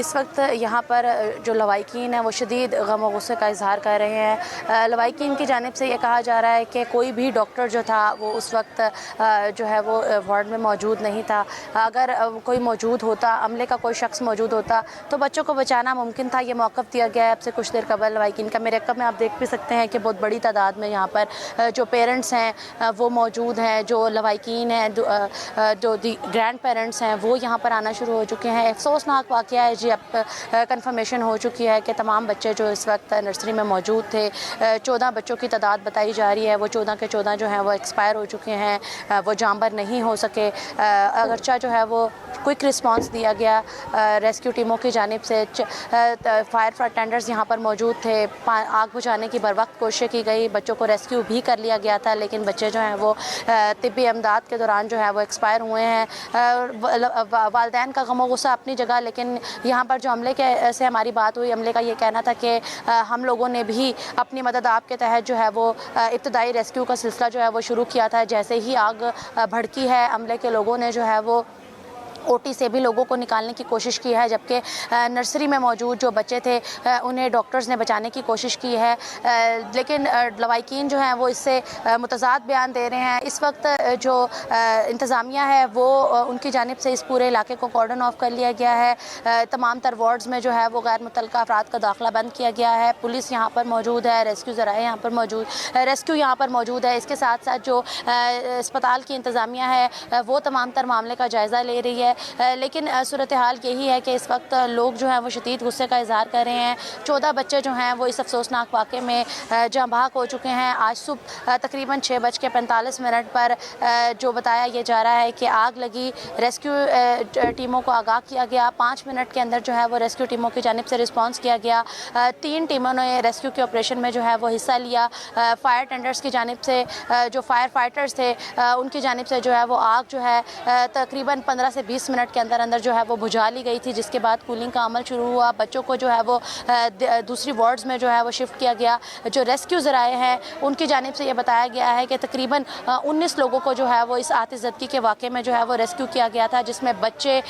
اس وقت یہاں پر جو لوائقین ہیں وہ شدید غم و غصے کا اظہار کر رہے ہیں۔ لوائقین کی جانب سے یہ کہا جا رہا ہے کہ کوئی بھی ڈاکٹر جو تھا وہ اس وقت جو ہے وہ وارڈ میں موجود نہیں تھا۔ اگر کوئی موجود ہوتا، عملے کا کوئی شخص موجود ہوتا تو بچوں کو بچانا ممکن تھا۔ یہ موقف دیا گیا ہے اب سے کچھ دیر قبل لوائقین کا۔ میرے عقب میں آپ دیکھ بھی سکتے ہیں کہ بہت بڑی تعداد میں یہاں پر جو پیرنٹس ہیں وہ موجود ہیں، جو لوائقین ہیں، جو گرینڈ پیرنٹس ہیں وہ یہاں پر آنا شروع ہو چکے ہیں۔ افسوسناک واقعہ ہے جی، اب کنفرمیشن ہو چکی ہے کہ تمام بچے جو اس وقت نرسری میں موجود تھے، 14 بچوں کی تعداد بتائی جا رہی ہے، وہ 14 کے 14 جو ہیں وہ ایکسپائر ہو چکے ہیں، وہ جانبر نہیں ہو سکے۔ اگرچہ جو ہے وہ کوئک رسپانس دیا گیا ریسکیو ٹیموں کی جانب سے، فائر اٹینڈنٹس یہاں پر موجود تھے، آگ بجھانے کی بر وقت کوشش کی گئی، بچوں کو ریسکیو بھی کر لیا گیا تھا، لیکن بچے جو ہیں وہ طبی امداد کے دوران جو ہے وہ ایکسپائر ہوئے ہیں۔ والدین کا غم و غصہ اپنی جگہ، لیکن یہاں پر جو عملے کے سے ہماری بات ہوئی، عملے کا یہ کہنا تھا کہ ہم لوگوں نے بھی اپنی مدد آپ کے تحت جو ہے وہ ابتدائی ریسکیو کا سلسلہ جو ہے وہ شروع کیا تھا۔ جیسے ہی آگ بھڑکی ہے، عملے کے لوگوں نے جو ہے وہ اوٹی سے بھی لوگوں کو نکالنے کی کوشش کی ہے، جبکہ نرسری میں موجود جو بچے تھے انہیں ڈاکٹرز نے بچانے کی کوشش کی ہے، لیکن لوائقین جو ہیں وہ اس سے متضاد بیان دے رہے ہیں۔ اس وقت جو انتظامیہ ہے وہ ان کی جانب سے اس پورے علاقے کو کارڈن آف کر لیا گیا ہے۔ تمام تر وارڈز میں جو ہے وہ غیر متعلقہ افراد کا داخلہ بند کیا گیا ہے۔ پولیس یہاں پر موجود ہے، ریسکیو ذرائع یہاں پر ریسکیو یہاں پر موجود ہے۔ اس کے ساتھ ساتھ جو اسپتال کی انتظامیہ ہے وہ تمام تر معاملے کا جائزہ لے رہی ہے، لیکن صورتحال یہی ہے کہ اس وقت لوگ جو ہیں وہ شدید غصے کا اظہار کر رہے ہیں۔ 14 بچے جو ہیں وہ اس افسوسناک واقعے میں جاں بحق ہو چکے ہیں۔ آج صبح تقریباً 6:45 پر جو بتایا یہ جا رہا ہے کہ آگ لگی، ریسکیو ٹیموں کو آگاہ کیا گیا، 5 منٹ کے اندر جو ہے وہ ریسکیو ٹیموں کی جانب سے رسپانس کیا گیا۔ 3 ٹیموں نے ریسکیو کے آپریشن میں جو ہے وہ حصہ لیا۔ فائر ٹینڈرز کی جانب سے جو فائر فائٹرز تھے ان کی جانب سے جو ہے وہ آگ جو ہے تقریباً 15 سے 20 منٹ کے اندر جو ہے وہ بجھا لی گئی تھی، جس کے بعد کولنگ کا عمل شروع ہوا۔ بچوں کو جو ہے وہ دوسری وارڈز میں جو ہے وہ شفٹ کیا گیا۔ جو ریسکیو ذرائع ہیں ان کی جانب سے یہ بتایا گیا ہے کہ تقریباً 19 لوگوں کو جو ہے وہ اس آتش زدگی کے واقعے میں جو ہے وہ ریسکیو کیا گیا تھا، جس میں بچے،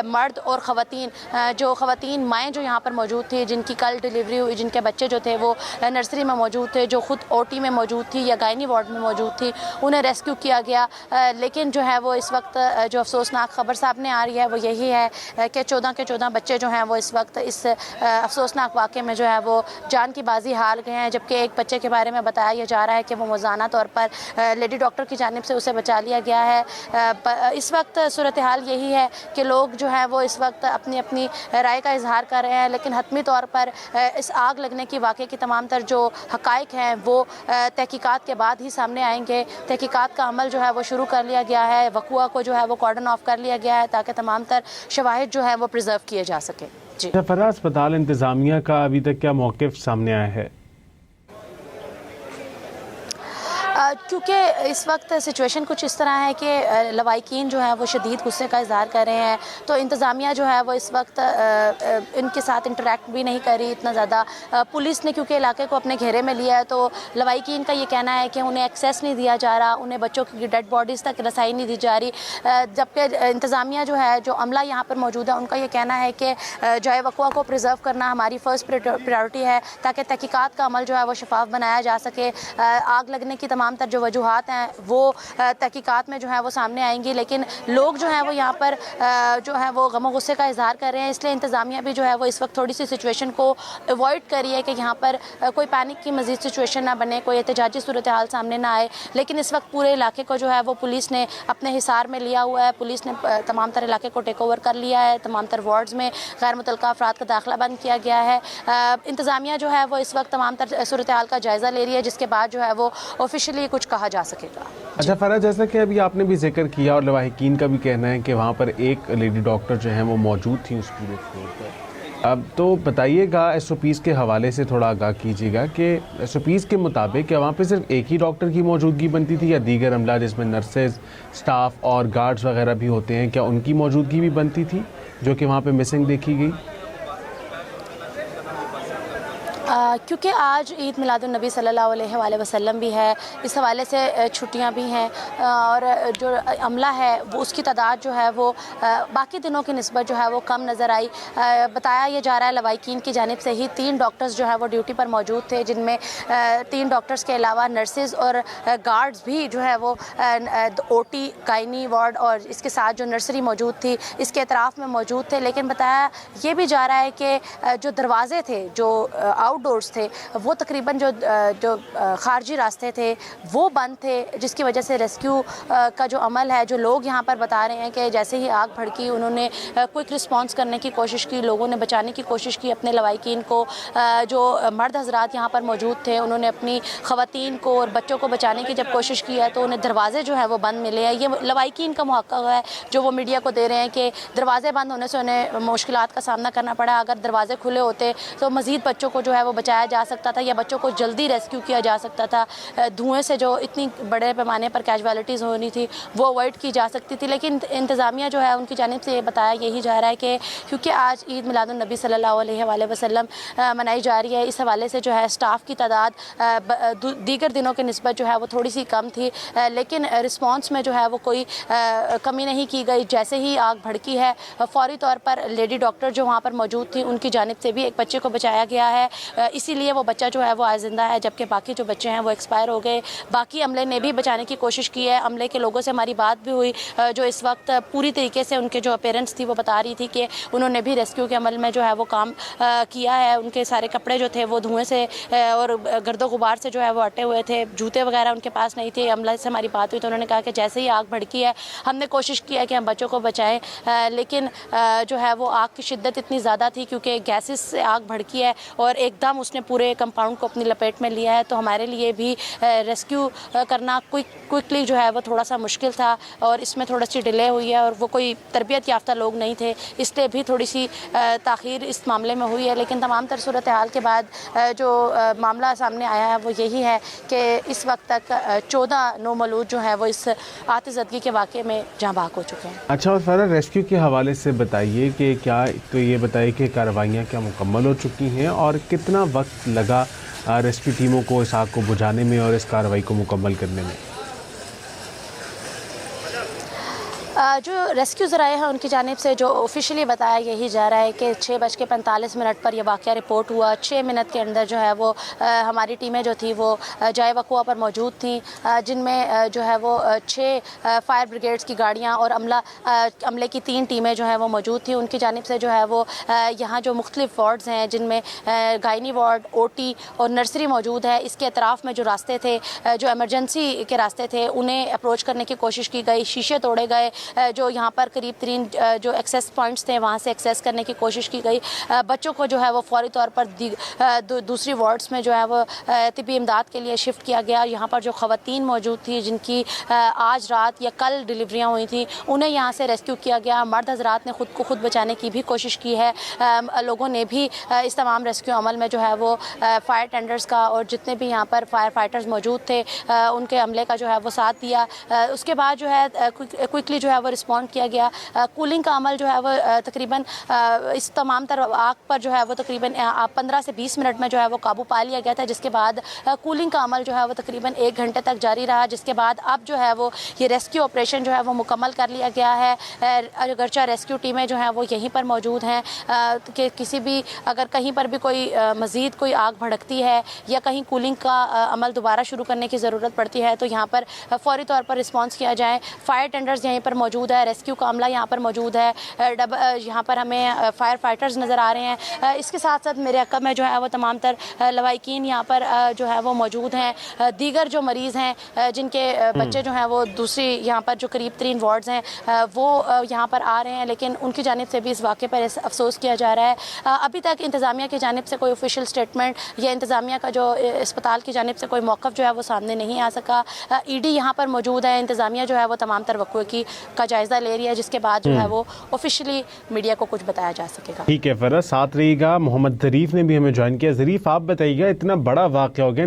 مرد اور خواتین، جو خواتین مائیں جو یہاں پر موجود تھی، جن کی کل ڈیلیوری ہوئی، جن کے بچے جو تھے وہ نرسری میں موجود تھے، جو خود اوٹی میں موجود تھی یا گائنی وارڈ میں موجود تھی، انہیں ریسکیو کیا گیا۔ لیکن جو ہے وہ اس وقت جو افسوسناک خبر سامنے آ رہی ہے وہ یہی ہے کہ 14 کے 14 بچے جو ہیں وہ اس وقت اس افسوسناک واقعے میں جو ہے وہ جان کی بازی ہار گئے ہیں، جبکہ ایک بچے کے بارے میں بتایا یہ جا رہا ہے کہ وہ موزانہ طور پر لیڈی ڈاکٹر کی جانب سے اسے بچا لیا گیا ہے۔ اس وقت صورتحال یہی ہے کہ لوگ جو ہیں وہ اس وقت اپنی اپنی رائے کا اظہار کر رہے ہیں، لیکن حتمی طور پر اس آگ لگنے کی واقعے کی تمام تر جو حقائق ہیں وہ تحقیقات کے بعد ہی سامنے آئیں گے۔ تحقیقات کا عمل جو ہے وہ شروع کر لیا گیا ہے، وقوع کو جو ہے وہ کارڈن آف کر لیا گیا ہے تاکہ تمام تر شواہد جو ہے وہ پریزرو کیے جا سکے۔ جی فرح، اسپتال انتظامیہ کا ابھی تک کیا موقف سامنے آیا ہے؟ کیونکہ اس وقت سچویشن کچھ اس طرح ہے کہ لوائقین جو ہیں وہ شدید غصے کا اظہار کر رہے ہیں، تو انتظامیہ جو ہے وہ اس وقت ان کے ساتھ انٹریکٹ بھی نہیں کر رہی اتنا زیادہ۔ پولیس نے کیونکہ علاقے کو اپنے گھیرے میں لیا ہے، تو لوائقین کا یہ کہنا ہے کہ انہیں ایکسیس نہیں دیا جا رہا، انہیں بچوں کی ڈیڈ باڈیز تک رسائی نہیں دی جا رہی، جبکہ انتظامیہ جو ہے، جو عملہ یہاں پر موجود ہے، ان کا یہ کہنا ہے کہ جائے وقوع کو پریزرو کرنا ہماری فرسٹ پریورٹی ہے تاکہ تحقیقات کا عمل جو ہے وہ شفاف بنایا جا سکے۔ آگ لگنے کی تمام تر جو وجوہات ہیں وہ تحقیقات میں جو ہے وہ سامنے آئیں گی، لیکن لوگ جو ہیں وہ یہاں پر جو ہے وہ غم و غصے کا اظہار کر رہے ہیں، اس لیے انتظامیہ بھی جو ہے وہ اس وقت تھوڑی سی سچویشن کو ایوائڈ کر رہی ہے کہ یہاں پر کوئی پینک کی مزید سچویشن نہ بنے، کوئی احتجاجی صورتحال سامنے نہ آئے۔ لیکن اس وقت پورے علاقے کو جو ہے وہ پولیس نے اپنے حصار میں لیا ہوا ہے، پولیس نے تمام تر علاقے کو ٹیک اوور کر لیا ہے، تمام تر وارڈز میں غیر متعلقہ افراد کا داخلہ بند کیا گیا ہے۔ انتظامیہ جو ہے وہ اس وقت تمام تر صورتحال کا جائزہ لے رہی ہے، جس کے بعد جو ہے وہ آفیشیلی کچھ کہا جا سکے گا۔ اچھا فرح، جیسا کہ ابھی آپ نے بھی ذکر کیا اور لواحقین کا بھی کہنا ہے کہ وہاں پر ایک لیڈی ڈاکٹر جو ہیں وہ موجود تھیں اس پورے فلور پر، اب تو بتائیے گا ایس او پیز کے حوالے سے تھوڑا آگاہ کیجیے گا کہ ایس او پیز کے مطابق کیا وہاں پہ صرف ایک ہی ڈاکٹر کی موجودگی بنتی تھی یا دیگر عملہ جس میں نرسز، سٹاف اور گارڈز وغیرہ بھی ہوتے ہیں، کیا ان کی موجودگی بھی بنتی تھی جو کہ وہاں پہ مسنگ دیکھی گئی؟ کیونکہ آج عید میلاد النبی صلی اللہ علیہ وآلہ وسلم بھی ہے، اس حوالے سے چھٹیاں بھی ہیں، اور جو عملہ ہے وہ اس کی تعداد جو ہے وہ باقی دنوں کی نسبت جو ہے وہ کم نظر آئی۔ بتایا یہ جا رہا ہے لوائقین کی جانب سے ہی 3 ڈاکٹرز جو ہے وہ ڈیوٹی پر موجود تھے، جن میں 3 ڈاکٹرز کے علاوہ نرسز اور گارڈز بھی جو ہے وہ او ٹی، گائنی وارڈ اور اس کے ساتھ جو نرسری موجود تھی اس کے اطراف میں موجود تھے۔ لیکن بتایا یہ بھی جا رہا ہے کہ جو دروازے تھے، جو آؤٹ ڈورز تھے، وہ تقریباً جو خارجی راستے تھے وہ بند تھے، جس کی وجہ سے ریسکیو کا جو عمل ہے، جو لوگ یہاں پر بتا رہے ہیں کہ جیسے ہی آگ بھڑکی انہوں نے کوئک رسپانس کرنے کی کوشش کی، لوگوں نے بچانے کی کوشش کی اپنے لوائقین کو۔ جو مرد حضرات یہاں پر موجود تھے انہوں نے اپنی خواتین کو اور بچوں کو بچانے کی جب کوشش کی ہے تو انہیں دروازے جو ہے وہ بند ملے ہیں۔ یہ لوائقین کا محقق ہے جو وہ میڈیا کو دے رہے ہیں کہ دروازے بند ہونے سے انہیں مشکلات کا سامنا کرنا پڑا، اگر دروازے کھلے ہوتے تو مزید بچوں کو جو ہے وہ بچایا جا سکتا تھا یا بچوں کو جلدی ریسکیو کیا جا سکتا تھا، دھوئیں سے جو اتنی بڑے پیمانے پر کیجوالٹیز ہونی تھی وہ اوائڈ کی جا سکتی تھی۔ لیکن انتظامیہ جو ہے ان کی جانب سے یہ بتایا یہی جا رہا ہے کہ کیونکہ آج عید میلاد النبی صلی اللہ علیہ وآلہ وسلم منائی جا رہی ہے، اس حوالے سے جو ہے اسٹاف کی تعداد دیگر دنوں کے نسبت جو ہے وہ تھوڑی سی کم تھی، لیکن رسپانس میں جو ہے وہ کوئی کمی نہیں کی گئی۔ جیسے ہی آگ بھڑکی ہے فوری طور پر لیڈی ڈاکٹر جو وہاں پر موجود تھی ان کی جانب سے بھی ایک بچے کو بچایا گیا ہے، اسی لیے وہ بچہ جو ہے وہ آج زندہ ہے، جبکہ باقی جو بچے ہیں وہ ایکسپائر ہو گئے۔ باقی عملے نے بھی بچانے کی کوشش کی ہے، عملے کے لوگوں سے ہماری بات بھی ہوئی جو اس وقت پوری طریقے سے ان کے جو اپیرنس تھی وہ بتا رہی تھی کہ انہوں نے بھی ریسکیو کے عمل میں جو ہے وہ کام کیا ہے۔ ان کے سارے کپڑے جو تھے وہ دھوئیں سے اور گرد و غبار سے جو ہے وہ اٹے ہوئے تھے، جوتے وغیرہ ان کے پاس نہیں تھے۔ عملہ سے ہماری بات ہوئی تو انہوں نے کہا کہ جیسے ہی آگ بھڑکی ہے ہم نے کوشش کی ہے کہ ہم بچوں کو بچائیں، لیکن جو ہے وہ آگ کی شدت اتنی زیادہ تھی کیونکہ گیسز سے آگ بھڑکی ہے اور ایک دم اس نے پورے کمپاؤنڈ کو اپنی لپیٹ میں لیا ہے، تو ہمارے لیے بھی ریسکیو کرنا کوئکلی جو ہے وہ تھوڑا سا مشکل تھا اور اس میں تھوڑا سی ڈیلے ہوئی ہے، اور وہ کوئی تربیت یافتہ لوگ نہیں تھے اس لیے بھی تھوڑی سی تاخیر اس معاملے میں ہوئی ہے۔ لیکن تمام تر صورتحال کے بعد جو معاملہ سامنے آیا ہے وہ یہی ہے کہ اس وقت تک 14 نومولود جو ہے وہ اس آتش زدگی کے واقعے میں جاں بحق ہو چکے ہیں۔ اچھا، اور فرح ریسکیو کے حوالے سے بتائیے کہ کیا تو یہ بتائیے کہ کارروائیاں کیا مکمل ہو چکی ہیں اور کتنا وقت لگا ریسکیو ٹیموں کو اس آگ کو بجھانے میں اور اس کارروائی کو مکمل کرنے میں؟ جو ریسکیو ذرائع ہیں ان کی جانب سے جو آفیشلی بتایا یہی جا رہا ہے کہ 6:45 پر یہ واقعہ رپورٹ ہوا، 6 منٹ کے اندر جو ہے وہ ہماری ٹیمیں جو تھی وہ جائے وقوع پر موجود تھیں، جن میں جو ہے وہ 6 فائر بریگیڈز کی گاڑیاں اور عملے کی 3 ٹیمیں جو ہیں وہ موجود تھیں۔ ان کی جانب سے جو ہے وہ یہاں جو مختلف وارڈز ہیں جن میں گائنی وارڈ، او ٹی اور نرسری موجود ہے، اس کے اطراف میں جو راستے تھے، جو ایمرجنسی کے راستے تھے، انہیں اپروچ کرنے کی کوشش کی گئی، شیشے توڑے گئے، جو یہاں پر قریب ترین جو ایکسیس پوائنٹس تھے وہاں سے ایکسیس کرنے کی کوشش کی گئی۔ بچوں کو جو ہے وہ فوری طور پر دوسری وارڈز میں جو ہے وہ طبی امداد کے لیے شفٹ کیا گیا۔ یہاں پر جو خواتین موجود تھی جن کی آج رات یا کل ڈلیوریاں ہوئی تھیں انہیں یہاں سے ریسکیو کیا گیا۔ مرد حضرات نے خود کو خود بچانے کی بھی کوشش کی ہے، لوگوں نے بھی اس تمام ریسکیو عمل میں جو ہے وہ فائر ٹینڈرز کا اور جتنے بھی یہاں پر فائر فائٹرز موجود تھے ان کے عملے کا جو ہے وہ ساتھ دیا۔ اس کے بعد جو ہے کوئکلی جو ہے وہ رسپونڈ کیا گیا۔ کولنگ کا عمل جو ہے وہ تقریباً اس تمام تر آگ پر جو ہے وہ تقریباً 15 سے 20 منٹ میں جو ہے وہ قابو پا لیا گیا تھا، جس کے بعد کولنگ کا عمل جو ہے وہ تقریباً 1 گھنٹے تک جاری رہا، جس کے بعد اب جو ہے وہ یہ ریسکیو آپریشن جو ہے وہ مکمل کر لیا گیا ہے۔ اگرچہ ریسکیو ٹیمیں جو ہیں وہ یہیں پر موجود ہیں کہ کسی بھی اگر کہیں پر بھی کوئی مزید کوئی آگ بھڑکتی ہے یا کہیں کولنگ کا عمل دوبارہ شروع کرنے کی ضرورت پڑتی ہے تو یہاں پر فوری طور پر رسپانس کیا جائے۔ فائر ٹینڈرز یہیں پر موجود ہے، ریسکیو کا عملہ یہاں پر موجود ہے، یہاں پر ہمیں فائر فائٹرز نظر آ رہے ہیں۔ اس کے ساتھ ساتھ میرے عقب میں جو ہے وہ تمام تر لوائقین یہاں پر جو ہے وہ موجود ہیں۔ دیگر جو مریض ہیں جن کے بچے جو ہیں وہ دوسری یہاں پر جو قریب ترین وارڈز ہیں وہ یہاں پر آ رہے ہیں، لیکن ان کی جانب سے بھی اس واقعے پر افسوس کیا جا رہا ہے۔ ابھی تک انتظامیہ کی جانب سے کوئی آفیشیل اسٹیٹمنٹ یا انتظامیہ کا جو اسپتال کی جانب سے کوئی موقف جو ہے وہ سامنے نہیں آ سکا۔ ای ڈی یہاں پر موجود ہے، انتظامیہ جو ہے وہ تمام تر وقوع کا جائزہ لے رہی ہے، جس کے بعد جو ہے وہ آفیشلی میڈیا کو کچھ بتایا جا سکے گا۔ ٹھیک ہے فرح، ساتھ رہیے گا۔ محمد ظریف نے بھی ہمیں جوائن کیا۔ ظریف، آپ بتائیے گا، اتنا بڑا واقعہ ہو گیا،